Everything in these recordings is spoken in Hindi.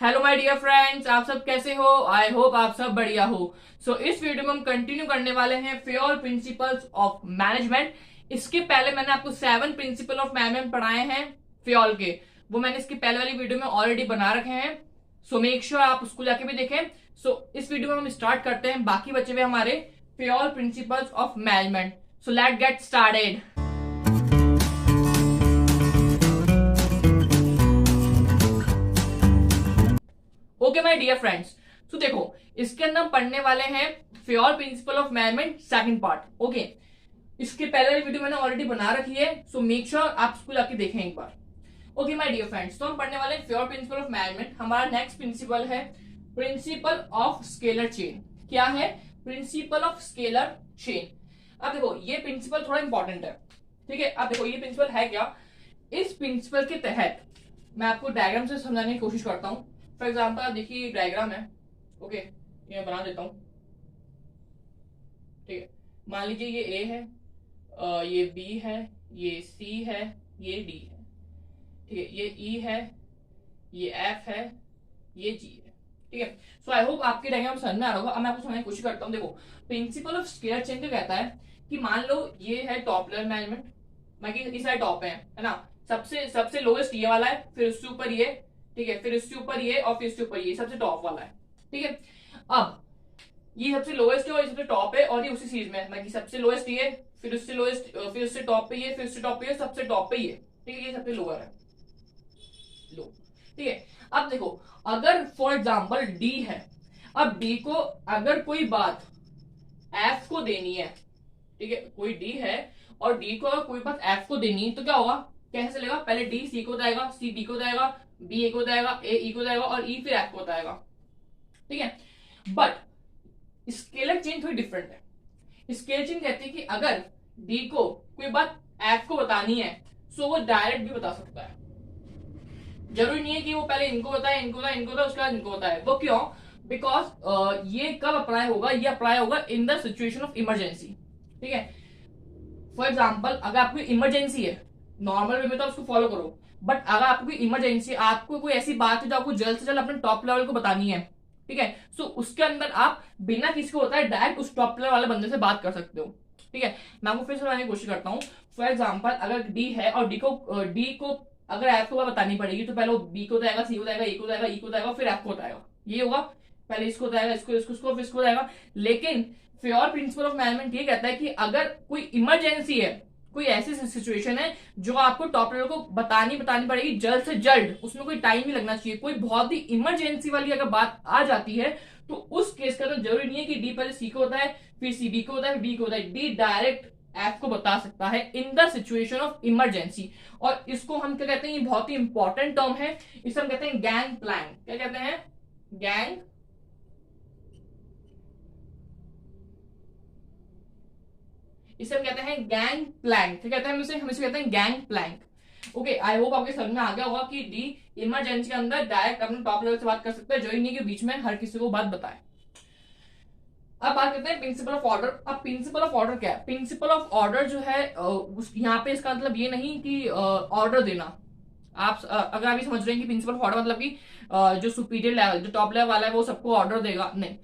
हेलो माय डियर फ्रेंड्स, आप सब कैसे हो? आई होप आप सब बढ़िया हो। इस वीडियो में हम कंटिन्यू करने वाले हैं फ्योर प्रिंसिपल्स ऑफ मैनेजमेंट। इसके पहले मैंने आपको 7 प्रिंसिपल ऑफ मैनेजमेंट पढ़ाए हैं फ्योर के। वो मैंने इसकी पहले वाली वीडियो में ऑलरेडी बना रखे हैं। मेक श्योर आप उसको जाके भी देखें। इस वीडियो में हम स्टार्ट करते हैं बाकी बचे हुए हमारे Fayol principles of management. Let get started. Okay my dear friends, देखो, इसके अंदर हम पढ़ने वाले हैं Fayol principle of management second part. Okay, इसके पहले वाली वीडियो मैंने ऑलरेडी बना रखी है, मेक श्योर आप उसको जाके देखें एक बार। ओके माय डियर फ्रेंड्स, हम पढ़ने वाले हैं फ्योर प्रिंसिपल ऑफ मैनेजमेंट। हमारा नेक्स्ट प्रिंसिपल है प्रिंसिपल ऑफ स्केलर चेन। क्या है? Principle of scalar chain. अब देखो, ये प्रिंसिपल थोड़ा इंपॉर्टेंट है, ठीक है। अब देखो, ये प्रिंसिपल है क्या। इस प्रिंसिपल के तहत मैं आपको डायग्राम से समझाने की कोशिश करता हूं। फॉर एग्जाम्पल, आप देखिए डायग्राम है। ओके, ये बना देता हूं, ठीक है। मान लीजिए ये ए है, ये बी है, ये सी है, ये डी है, ठीक है। ये ई है, ये एफ है, ये जी है, ठीक है। आई होप आपके डायग्राम समझ में आ रहा होगा। अब मैं आपको समझने की कोशिश करता हूँ। देखो, प्रिंसिपल ऑफ स्केलर चेन क्या कहता है कि मान लो ये है टॉप लेवल मैनेजमेंट, बाकी इस साइड टॉप है ना। सबसे सबसे लोएस्ट ये वाला है, फिर उससे ऊपर ये, ठीक है, फिर इसके ऊपर ये और फिर इसके ऊपर ये सबसे टॉप वाला है, ठीक है। अब ये सबसे लोएस्ट है और ये सबसे टॉप है, और ये उसी सीरीज में है कि सबसे लोएस्ट ये, फिर उससे लोएस्ट, फिर उससे टॉप पे ये, फिर उससे टॉप पे ये, सबसे टॉप पे ये, ठीक है। ये सबसे लोअर है, लो, ठीक है। अब देखो, अगर फॉर एग्जाम्पल डी है, अब डी को अगर कोई बात एफ को देनी है, ठीक है, कोई डी है और डी को अगर कोई बात एफ को देनी है, तो क्या होगा? कैसे चलेगा? पहले डी सी को जाएगा, सी डी को जाएगा, बी ए को जाएगा, ए ई को जाएगा और ई फिर एफ को जाएगा, ठीक है। बट स्केलर चेन थोड़ी डिफरेंट है। स्केलर चेन कहती है कि अगर डी को कोई बात एफ को बतानी है, वो डायरेक्ट भी बता सकता है। जरूरी नहीं है कि वो पहले इनको बताए, इनको बताए, इनको बताए, उसके बाद इनको बताए। वो क्यों? बिकॉज ये कब अप्लाई होगा? ये अप्लाई होगा in the situation of emergency, ठीक है। फॉर एग्जाम्पल, अगर आपको इमरजेंसी है, नॉर्मल वे में तो आप उसको फॉलो करो, बट अगर आपको कोई इमरजेंसी, आपको कोई ऐसी बात है जो आपको जल्द से जल्द अपने टॉप लेवल को बतानी है, ठीक है, उसके अंदर आप बिना किसी को होता है डायरेक्ट उस टॉप लेवल वाले बंदे से बात कर सकते हो, ठीक है। मैं आपको फिर समझाने की कोशिश करता हूँ। फॉर एग्जाम्पल, अगर डी है और डी को अगर एफ को बतानी पड़ेगी, तो पहले वो बी को जाएगा, सी को जाएगा, ए को जाएगा, ई को जाएगा, फिर एफ को जाएगा। ये होगा, पहले इसको जाएगा, इसको फिर इसको जाएगा। लेकिन फ्योर प्रिंसिपल ऑफ मैनेजमेंट ये कहता है कि अगर कोई इमरजेंसी है, कोई ऐसी सिचुएशन है जो आपको टॉप लेवल को बतानी पड़ेगी जल्द से जल्द, उसमें कोई टाइम नहीं लगना चाहिए, कोई बहुत ही इमरजेंसी वाली अगर बात आ जाती है, तो उस केस का तो जरूरी नहीं है कि डी पहले सी को होता है, फिर सी बी को होता है, बी को होता है, डी डायरेक्ट एफ को बता सकता है in the situation of emergency. और इसको हम क्या कहते हैं? ये बहुत ही इंपॉर्टेंट टर्म है, इसे हम कहते हैं गैंग प्लान। क्या कहते हैं? गैंग, इसे हम कहते हैं गैंग प्लैंक। क्या कहते हैं? हम इसे कहते हैं gang plank. Okay, I hope आपके समझ में आ गया होगा कि डी इमरजेंसी के अंदर डायरेक्ट अपने टॉप लेवल से बात कर सकते हैं, जो ही नहीं कि बीच में हर किसी को बात बताए। अब बात करते हैं प्रिंसिपल ऑफ ऑर्डर। अब प्रिंसिपल ऑफ ऑर्डर क्या है? प्रिंसिपल ऑफ ऑर्डर जो है, यहाँ पे इसका मतलब ये नहीं कि ऑर्डर देना। आप अगर आप ये समझ रहे हैं कि प्रिंसिपल ऑफ ऑर्डर मतलब कि जो सुपीरियर लेवल, जो टॉप लेवल वाला है, वो सबको ऑर्डर देगा, नहीं।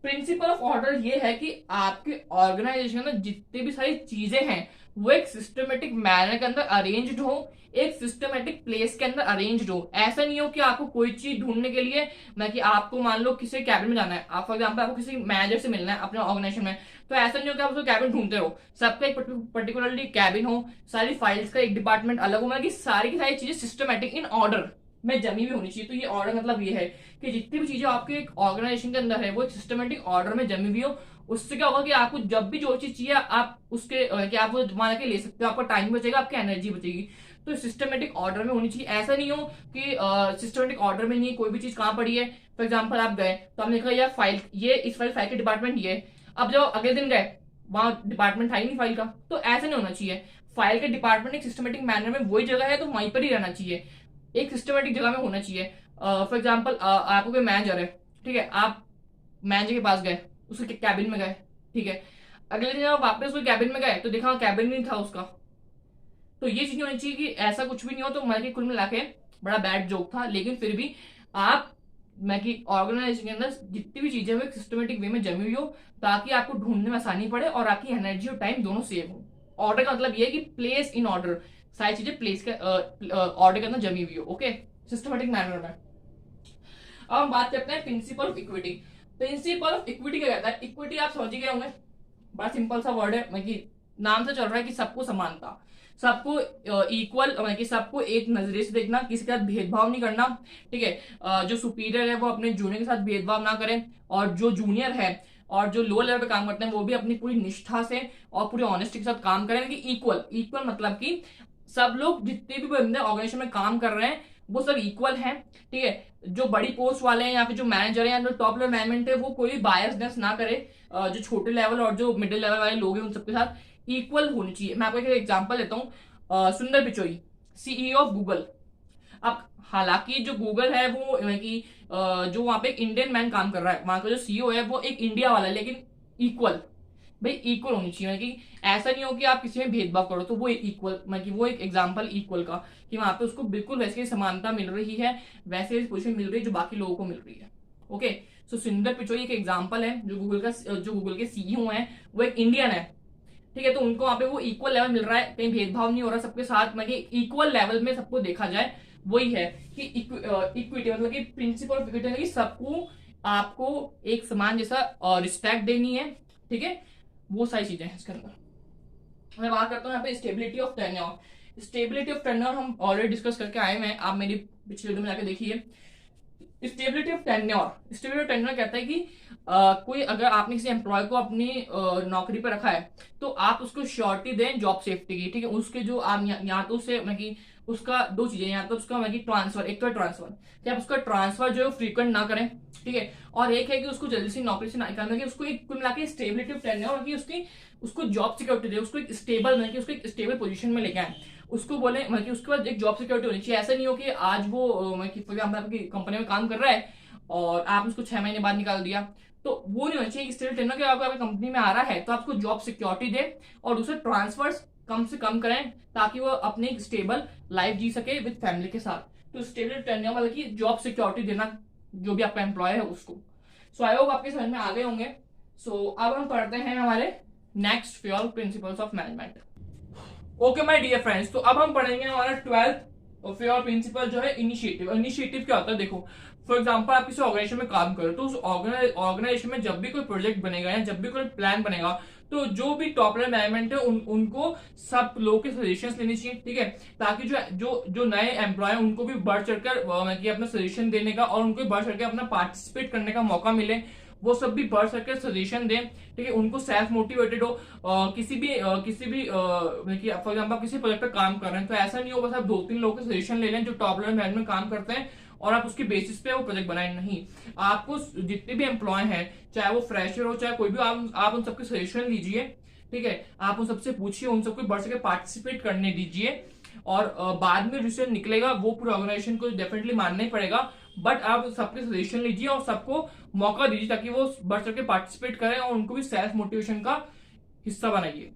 प्रिंसिपल ऑफ ऑर्डर ये है कि आपके ऑर्गेनाइजेशन में जितनी भी सारी चीजें हैं, वो एक सिस्टमेटिक मैनर के अंदर अरेंज्ड हो, एक सिस्टमेटिक प्लेस के अंदर अरेंज्ड हो। ऐसा नहीं हो कि आपको कोई चीज ढूंढने के लिए, मैं कि आपको मान लो किसी कैबिन में जाना है, आप फॉर एग्जाम्पल आपको किसी मैनेजर से मिलना है अपने ऑर्गेनाइजेशन में, तो ऐसा नहीं हो कि आप उसको कैबिन ढूंढते रहो। सबका एक पर्टिकुलरली कैबिन हो, सारी फाइल्स का एक डिपार्टमेंट अलग हो, मतलब कि सारी की सारी चीजें सिस्टमेटिक इन ऑर्डर में जमी हुई होनी चाहिए। तो ये ऑर्डर मतलब ये है कि जितनी भी चीजें आपके एक ऑर्गेनाइजेशन के अंदर है, वो एक सिस्टमेटिक ऑर्डर में जमी हुई हो। उससे क्या होगा कि आपको जब भी जो चीज चाहिए, आप उसके कि आप वो मान के ले सकते हो, आपका टाइम बचेगा, आपकी एनर्जी बचेगी। तो सिस्टमेटिक ऑर्डर में होनी चाहिए। ऐसा नहीं हो कि सिस्टमेटिक ऑर्डर में नहीं, कोई भी चीज कहाँ पड़ी है। फॉर एग्जाम्पल, आप गए तो आपने कहा यार फाइल, ये इस फाइल के डिपार्टमेंट ये, अब जब अगले दिन गए वहां डिपार्टमेंट था ही नहीं फाइल का, तो ऐसा नहीं होना चाहिए। फाइल के डिपार्टमेंट एक सिस्टमेटिक मैनर में वही जगह है, तो वहीं पर ही रहना चाहिए, एक सिस्टमेटिक जगह में होना चाहिए। फॉर एग्जाम्पल, आपको कोई मैनेजर है, ठीक है, आप मैनेजर के पास गए, उसके कैबिन में गए, ठीक है। अगले दिन आप वापस उसके कैबिन में गए तो देखा कैबिन नहीं था उसका। तो ये चीज होनी चाहिए कि ऐसा कुछ भी नहीं हो। तो मैं कुल मिला के बड़ा बैड जोक था, लेकिन फिर भी आप मैं कि ऑर्गेनाइजेशन के अंदर जितनी भी चीजें वो एक सिस्टमेटिक वे में जमी हुई हो, ताकि आपको ढूंढने में आसानी पड़े और आपकी एनर्जी और टाइम दोनों सेव हो। ऑर्डर का मतलब ये है कि प्लेस इन ऑर्डर, सारी चीजें प्लेस के ऑर्डर के अंदर जमी हुई हो, ओके, सिस्टमेटिक मैनर में। अब हम बात करते हैं principle of equity. Principle of equity क्या कहता है? इक्विटी आप समझ ही गए होंगे, बड़ा सिंपल सा वर्ड है, मतलब कि नाम से चल रहा है कि सबको समानता, सबको इक्वल, मतलब कि सबको एक नजरिए से देखना, किसी के साथ भेदभाव नहीं करना, ठीक है। जो सुपीरियर है वो अपने जूनियर के साथ भेदभाव ना करें, और जो जूनियर है और जो लोअर लेवल पे काम करते हैं वो भी अपनी पूरी निष्ठा से और पूरी ऑनेस्टी के साथ काम करें। कि इक्वल, इक्वल मतलब कि सब लोग जितने भी बंदे ऑर्गेनाइजेशन में काम कर रहे हैं वो सब इक्वल हैं, ठीक है। जो बड़ी पोस्ट वाले हैं या फिर जो मैनेजर है या जो टॉप लेवल मैनेजमेंट है वो कोई बायसनेस ना करे, जो छोटे लेवल और जो मिडिल लेवल वाले लोग हैं उन सबके साथ इक्वल होनी चाहिए। मैं आपको एक एग्जांपल देता हूँ, सुंदर पिचोई, सीईओ ऑफ गूगल। अब हालांकि जो गूगल है वो कि जो वहां पे एक इंडियन मैन काम कर रहा है, वहां का जो सीईओ है वो एक इंडिया वाला है, लेकिन इक्वल, भाई इक्वल होनी चाहिए। कि ऐसा नहीं हो कि आप किसी में भेदभाव करो, तो वो इक्वल, मतलब कि वो एक एग्जांपल इक्वल का, कि वहां पे उसको बिल्कुल वैसे समानता मिल रही है, वैसे पोजीशन मिल रही है जो बाकी लोगों को मिल रही है, ओके। सो सुंदर पिचोई एक एग्जांपल है, जो गूगल के सीईओ हैं वो एक इंडियन है, ठीक है। तो उनको वहां पे वो इक्वल लेवल मिल रहा है, कहीं भेदभाव नहीं हो रहा, सबके साथ मतलब इक्वल लेवल में सबको देखा जाए। वही है कि इक्विटी मतलब कि प्रिंसिपल ऑफ इक्विटी, कि सबको आपको एक समान जैसा रिस्पेक्ट देनी है, ठीक है। वो सारी चीजें हैं इसके अंदर। मैं बात करता हूँ यहाँ पे stability of tenure. Stability of tenure हम ऑलरेडी डिस्कस करके आए हैं, आप मेरी पिछले वीडियो में जाके देखिए। Stability of tenure, stability of tenure कहता है कि कोई अगर आपने किसी एम्प्लॉय को अपनी नौकरी पर रखा है तो आप उसको श्योरिटी दें जॉब सेफ्टी की, ठीक है। उसके जो आप यहाँ तो उससे मतलब कि उसका दो चीजें, यहाँ तो उसका मतलब ट्रांसफर, एक तो ट्रांसफर कि आप उसका ट्रांसफर जो है फ्रीक्वेंट ना करें, ठीक है। और एक है कि उसको जल्दी से नौकरी से ना निकालना, कि उसको एक कुल मिला के स्टेबिलिटी ऑफ टेन्योर, कि उसकी उसको जॉब सिक्योरिटी दे, उसको एक स्टेबल मतलब कि उसको एक स्टेबल पोजीशन में लेके आए, उसको बोले मतलब कि उसके बाद एक जॉब सिक्योरिटी होनी चाहिए। ऐसा नहीं हो कि आज वो मतलब आपकी कंपनी में काम कर रहा है और आप उसको 6 महीने बाद निकाल दिया, तो वो नहीं होना चाहिए। स्टेबल टेन्योर कि आपको कंपनी में आ रहा है तो आपको जॉब सिक्योरिटी दे और दूसरे ट्रांसफर्स कम से कम करें, ताकि वो अपनी एक स्टेबल लाइफ जी सके विद फैमिली के साथ। तो स्टेबल टेन्योर मतलब कि जॉब सिक्योरिटी देना जो भी आपका एम्प्लॉय है उसको। सो आई होप आपके समझ में आ गए होंगे। सो अब हम पढ़ते हैं हमारे next Fayol principles of management. Okay my dear friends, तो अब हम पढ़ेंगे हमारा 12th फ्योर प्रिंसिपल जो है इनिशिएटिव। इनिशिएटिव क्या होता है? देखो, फॉर एग्जाम्पल आप किसी ऑर्गेनाइजेशन में काम करो, तो उस ऑर्गेनाइजेशन में जब भी कोई प्रोजेक्ट बनेगा या जब भी कोई प्लान बनेगा, तो जो भी टॉप लेवल मैनेजमेंट है उनको सब लोगों के सजेशंस लेनी चाहिए, ठीक है। ताकि जो जो जो नए एम्प्लॉय उनको भी बढ़ चढ़कर अपना सजेशन देने का और उनको बढ़ चढ़कर अपना पार्टिसिपेट करने का मौका मिले, वो सब भी बढ़ सके सजेशन दें, ठीक है। उनको सेल्फ मोटिवेटेड हो। किसी भी फॉर एग्जाम्पल किसी प्रोजेक्ट पे काम कर रहे हैं तो ऐसा नहीं हो बस आप 2-3 लोगों के सजेशन ले लें जो टॉप लेवल मैनेजमेंट में काम करते हैं और आप उसके बेसिस पे वो प्रोजेक्ट बनाए। नहीं, आपको जितने भी एम्प्लॉय हैं, चाहे वो फ्रेशर हो चाहे कोई भी, आप उन सबके सजेशन लीजिए, ठीक है। आप उन सबसे पूछिए, उन सबको बढ़ सके पार्टिसिपेट करने दीजिए, और बाद में डिसीजन निकलेगा वो पूरे ऑर्गेनाइजेशन को डेफिनेटली मानना ही पड़ेगा। बट आप सबके सजेशन लीजिए और सबको मौका दीजिए ताकि वो बढ़ चढ़ के पार्टिसिपेट करें और उनको भी सेल्फ मोटिवेशन का हिस्सा बनाइए।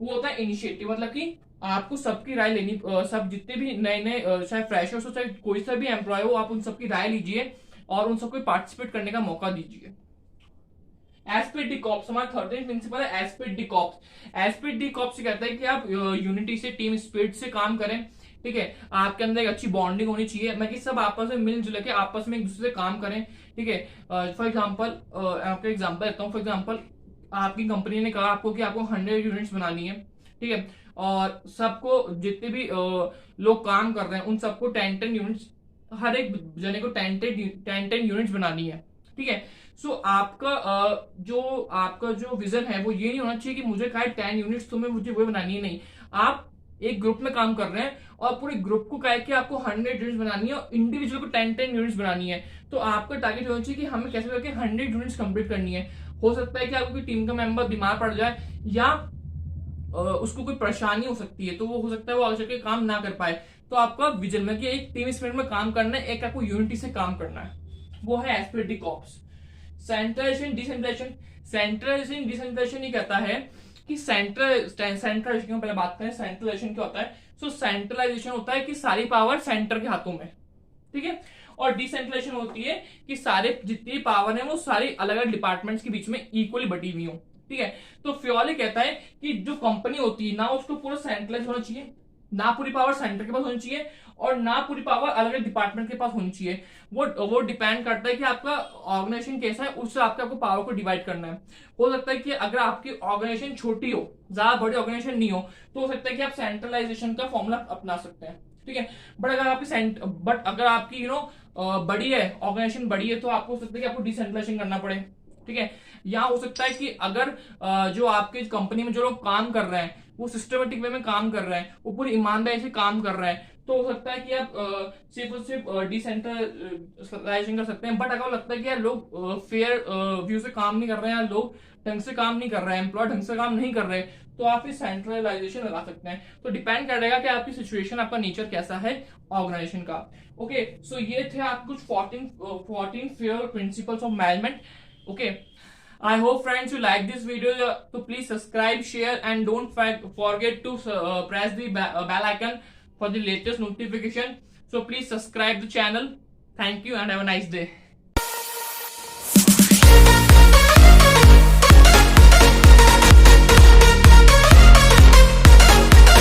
वो होता है इनिशिएटिव, मतलब कि आपको सबकी राय लेनी, सब जितने भी नए नए चाहे फ्रेशर्स हो चाहे कोई सा भी एम्प्लॉय हो, आप उन सबकी राय लीजिए और उन सबको पार्टिसिपेट करने का मौका दीजिए। एस्पेड डी कॉप्स, हमारा 13th प्रिंसिपल है एस्पेड डी कॉप्स। एस्पेड डी कॉप्स कहता है कि आप यूनिटी से, टीम स्पिरिट से काम करें, ठीक है। आपके अंदर एक अच्छी बॉन्डिंग होनी चाहिए, मतलब कि सब आपस में मिलजुल के आपस में एक दूसरे से काम करें, ठीक है। फॉर एग्जाम्पल आपको एग्जाम्पल देता हूँ। फॉर एग्जाम्पल आपकी कंपनी ने कहा आपको कि आपको 100 यूनिट्स बनानी है, ठीक है। और सबको जितने भी लोग काम कर रहे हैं उन सबको 10-10 यूनिट्स, हर एक जने को 10-10 यूनिट्स बनानी है, ठीक है। सो आपका जो विजन है वो ये नहीं होना चाहिए कि मुझे कहा 10 यूनिट्स तुम्हें मुझे वो बनानी है। नहीं, आप एक ग्रुप में काम कर रहे हैं और पूरे ग्रुप को कहा कि आपको 100 यूनिट्स बनानी है और इंडिविजुअल को 10-10 यूनिट्स बनानी है। तो आपका टारगेट होना चाहिए कि हमें कैसे करके 100 यूनिट्स कंप्लीट करनी है। हो सकता है कि आपको टीम का मेंबर बीमार पड़ जाए या उसको कोई परेशानी हो सकती है, तो वो हो सकता है वो आगे चल के काम ना कर पाए। तो आपका विजन में कि एक टीम स्पिरिट में काम करना है, एक आपको यूनिटी से काम करना है, वो है esprit de corps. Centralisation decentralisation, centralisation decentralisation ये कहता है कि सेंट्रलाइजेशन की पहले बात करें, सेंट्रलाइजेशन क्या होता है। सो सेंट्रलाइजेशन होता है कि सारी पावर सेंटर के हाथों में, ठीक है। और डिसेंट्रलाइजेशन होती है कि सारे जितनी पावर है वो सारी अलग अलग डिपार्टमेंट्स के बीच में इक्वली बटी हुई हो। ठीक है, तो फ्योली कहता है कि जो कंपनी होती है ना उसको पूरा सेंट्रलाइज होना चाहिए, ना पूरी पावर सेंटर के पास होनी चाहिए और ना पूरी पावर अलग अलग डिपार्टमेंट के पास होनी चाहिए। वो डिपेंड करता है कि आपका ऑर्गेनाइजेशन कैसा है, उससे आपको पावर को डिवाइड करना है। हो सकता है कि अगर आपकी ऑर्गेनाइजेशन छोटी हो, ज्यादा बड़ी ऑर्गेनाइजेशन नहीं हो, तो हो सकता है कि आप सेंट्रलाइजेशन का फॉर्मूला अपना सकते हैं। ठीक है, बट अगर आपकी बड़ी है, ऑर्गेनाइजेशन बड़ी है, तो आपको हो सकता है कि आपको डिसेंट्रलाइजेशन करना पड़े। ठीक है, या हो सकता है कि अगर जो आपके कंपनी में जो लोग काम कर रहे हैं वो सिस्टमेटिक वे में काम कर रहे हैं, वो पूरी ईमानदारी से काम कर रहे हैं, तो हो सकता है कि आप सिर्फ और सिर्फ डिसेंट्रलाइजेशन कर सकते हैं। बट अगर लगता है कि यार लोग फेयर व्यू से काम नहीं कर रहे हैं, लोग ढंग से काम नहीं कर रहे हैं, एम्प्लॉय ढंग से काम नहीं कर रहे, तो आप फिर सेंट्रलाइजेशन लगा सकते हैं। तो डिपेंड करेगा कि आपकी सिचुएशन, आपका नेचर कैसा है ऑर्गेनाइजेशन का। ओके, सो ये थे आप कुछ 14 fair principles of management. Okay, I hope friends you like this video, so please subscribe, share and don't forget to press the bell icon for the latest notification. So please subscribe the channel. Thank you and have a nice day.